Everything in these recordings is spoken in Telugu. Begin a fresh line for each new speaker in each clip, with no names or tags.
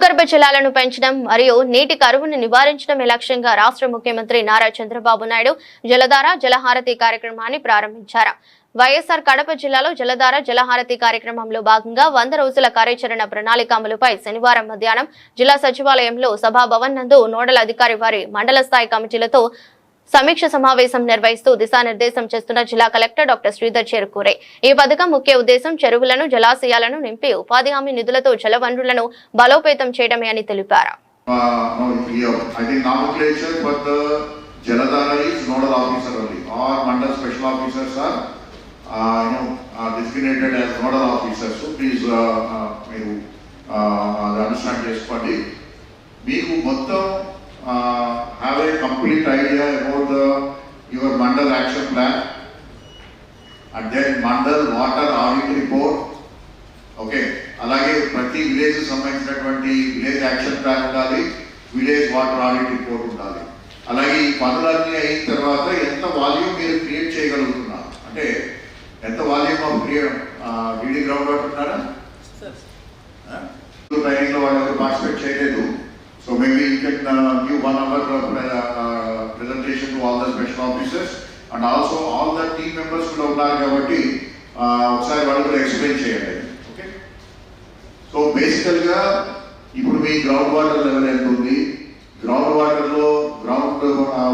భూగర్భ జలాలను పెంచడం మరియు నీటి కరువును నివారించడమే లక్ష్యంగా రాష్ట్ర ముఖ్యమంత్రి నారా చంద్రబాబు నాయుడు జలధార జలహారతి కార్యక్రమాన్ని ప్రారంభించారు. వైఎస్ఆర్ కడప జిల్లాలో జలధార జలహారతి కార్యక్రమంలో భాగంగా 100 రోజుల కార్యాచరణ ప్రణాళిక అమలుపై శనివారం మధ్యాహ్నం జిల్లా సచివాలయంలో సభాభవన్ నందు నోడల్ అధికారి వారి మండల స్థాయి కమిటీలతో సమీక్ష సమావేశం నిర్వహిస్తూ దిశానిర్దేశం చేస్తున్న జిల్లా కలెక్టర్ డాక్టర్ శ్రీధర్ చేరుకూరే. ఈ పథకం ముఖ్య ఉద్దేశం చెరువులను, జలాశయాలను నింపి ఉపాధి హామీ నిధులతో జల వనరులను బలోపేతం చేయడమే అని తెలిపారు.
Have a complete idea about your Mandal action plan and then Mandal water audit report. Okay, alage prati village sambandhinచినటువంటి village action plan undali, village water audit report undali. Alage ee పనులన్నీ అయిన తర్వాత ఎంత వాల్యూమ్ మీరు క్రియేట్ చేయగలుగుతున్నారు అంటే ఎంత volume of DD ground water ఉన్నారా సార్ ట్రైనింగ్ లో వాళ్ళు పార్టిసిపేట్ చేయలేదు. So maybe you can give 1 hour presentation to all the special officers and also all the team members who are kabatti ఒకసారి వాళ్ళు ఎక్స్ప్లెయిన్ చేయండి. ఓకే, సో బేసికల్గా ఇప్పుడు మీ గ్రౌండ్ వాటర్ లెవెల్ ఎంత ఉంది, గ్రౌండ్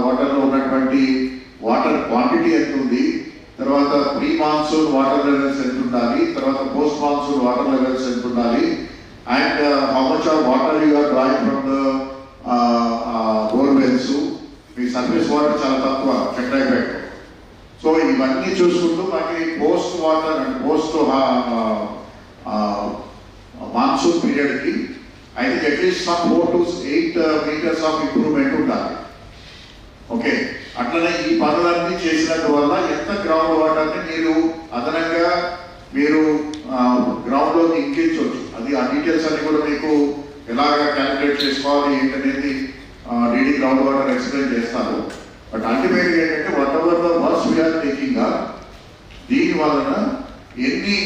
వాటర్లో ఉన్నటువంటి వాటర్ క్వాంటిటీ ఎంత ఉంది, తర్వాత ప్రీ మాన్సూన్ వాటర్ లెవెల్స్ ఎంత ఉండాలి, తర్వాత పోస్ట్ మాన్సూన్ వాటర్ లెవెల్స్ ఎంత ఉండాలి, and how much of water you are drawing from the bore wells. మీ సర్ఫేస్ వాటర్ చాలా తక్కువ చెట్లైపేట. సో ఇవన్నీ చూసుకుంటూ మనకి post water and post monsoon పీరియడ్కి I think at least some 4 to 8 meters of improvement ఉండాలి. ఓకే, అట్లనే ఈ పనులన్నీ చేసినందువల్ల ఎంత గ్రౌండ్ వాటర్ని మీరు అదనంగా మీరు గ్రౌండ్లోకి ఇంకించవచ్చు. అది ఆ డీటెయిల్స్ అన్ని కూడా మీకు ఎలాగ క్యాలిక్యులేట్ చేసుకోవాలి ఏంటనేది డీడీ గ్రౌండ్ వాటర్ ఎక్స్ప్లెయిన్ చేస్తారు. బట్ అల్టిమేట్గా ఏంటంటే whatever the works we are taking దీని వలన ఎన్ని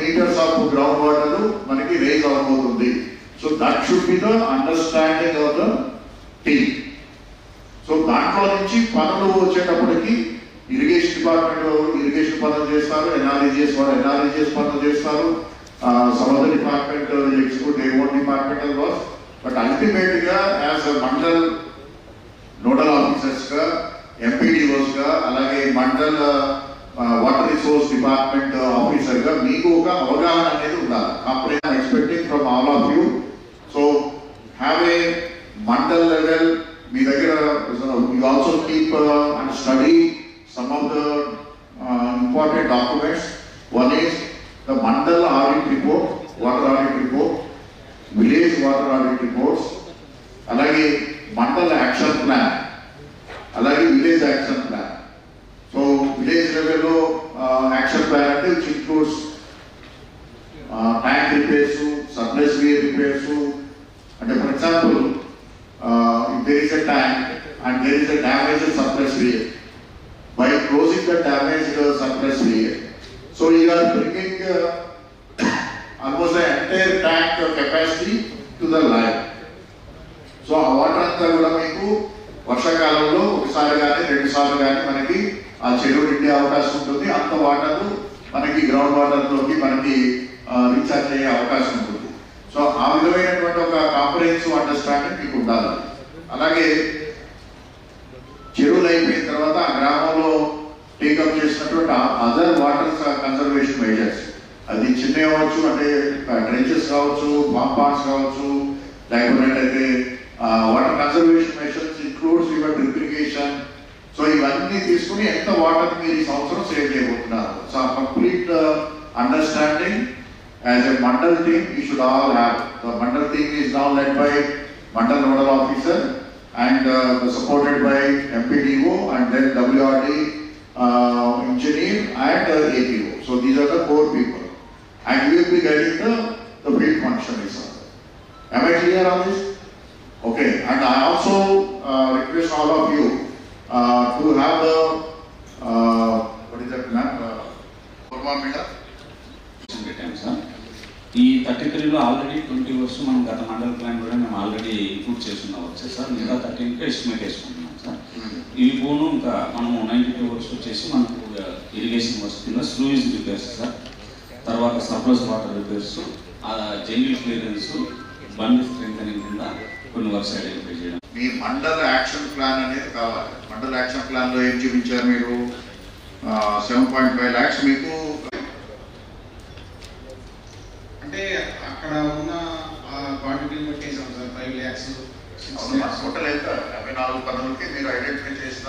మీటర్స్ ఆఫ్ గ్రౌండ్ వాటర్ మనకి రేజ్ అవబోతుంది. So that should be the understanding of the team. So దాంట్లో నుంచి పనులు వచ్చేటప్పటికి ఇరిగేషన్ డిపార్ట్మెంట్ ఇరిగేషన్ పనులు చేస్తారు, ఎన్ఆర్ఈజిఎస్ పనులు చేస్తారు, some other department execute own departmental works. But అల్టిమేట్గా యాజ్ మండల్ నోడల్ ఆఫీసర్స్గా, ఎంపీడీఓస్గా, అలాగే మండల్ వాటర్ రిసోర్స్ డిపార్ట్మెంట్ ఆఫీసర్గా మీకు ఒక అవగాహన అనేది ఉండాలి. Comprehensive expecting from all of you. So have a mandal level మీ దగ్గర you also keep and study some of the important documents. One is the Mandal audit report, water audit report, village water audit reports, alage Mandal action plan, alage village action plan. So village level lo action plan ante which includes tank repairs, surplus weir repairs. And for example, if there is a tank and there is a damaged surplus weir, by closing the damaged surplus weir, so you are bringing almost the entire tank capacity to the life. So ఆ వాటర్ అంతా కూడా మీకు వర్షాకాలంలో ఒకసారి కానీ 2 సార్లు కానీ మనకి ఆ చెరువు నిండే అవకాశం ఉంటుంది. అంత వాటర్ మనకి గ్రౌండ్ వాటర్లోకి మనకి రీఛార్జ్ అయ్యే అవకాశం ఉంటుంది. సో ఆ విధమైనటువంటి ఒక కాంప్రహెన్సివ్ అండర్స్టాండింగ్ మీకు ఉండాలి. అలాగే చెరువులు అయిపోయిన తర్వాత ఆ గ్రామంలో టేకప్ చేసినటువంటి అదర్ వాటర్ కన్జర్వేషన్ మెజర్స్, అది చిన్న అవ్వచ్చు, అంటే ట్రెంచెస్ కావచ్చు, పంప్ పాండ్స్ కావచ్చు, లేకపోతే water conservation measures includes your drip irrigation. So ఇవన్నీ తీసుకుని ఎంత వాటర్ మీరు ఈ సంవత్సరం సేవ్ చేయబోతున్నారు. So complete understanding as a mandal team you should all have. The mandal team is now led by mandal nodal officer and supported by MPDO and then WRD engineer and APO. So these are the 4 people and we will be getting the field functionaries. Am I clear on this? Okay, and I also request all of you to have the what is that map?
ఈ 33లో ఆల్రెడీ 20 వర్క్స్ మనం ఆల్రెడీ ఇంక్లూడ్ చేస్తున్న వర్క్స్ సార్. మిగతా 13కి ఎస్టిమేట్ వేసుకుంటున్నాం సార్. ఇవి పోను ఇంకా మనము 92 వర్క్స్ వచ్చేసి మనకు ఇరిగేషన్ వర్క్స్ కింద స్లూయిస్ రిపేర్స్ సార్, తర్వాత surplus water repairs, jungle clearance, bund strengthening కింద కొన్ని వర్క్స్ ఐడెంటిఫై చేయడం.
మీ మండల యాక్షన్ ప్లాన్ అనేది కావాలి. మండల యాక్షన్ ప్లాన్ లో ఏం చూపించారు మీరు? 7.5 lakhs మీకు
అంటే అక్కడ ఉన్న క్వాంటిటీని బట్టి వేసాం సార్. 5 lakhs, 6 lakhs
టోటల్ ఎంత 54 పనులకి మీరు ఐడెంటిఫై చేసిన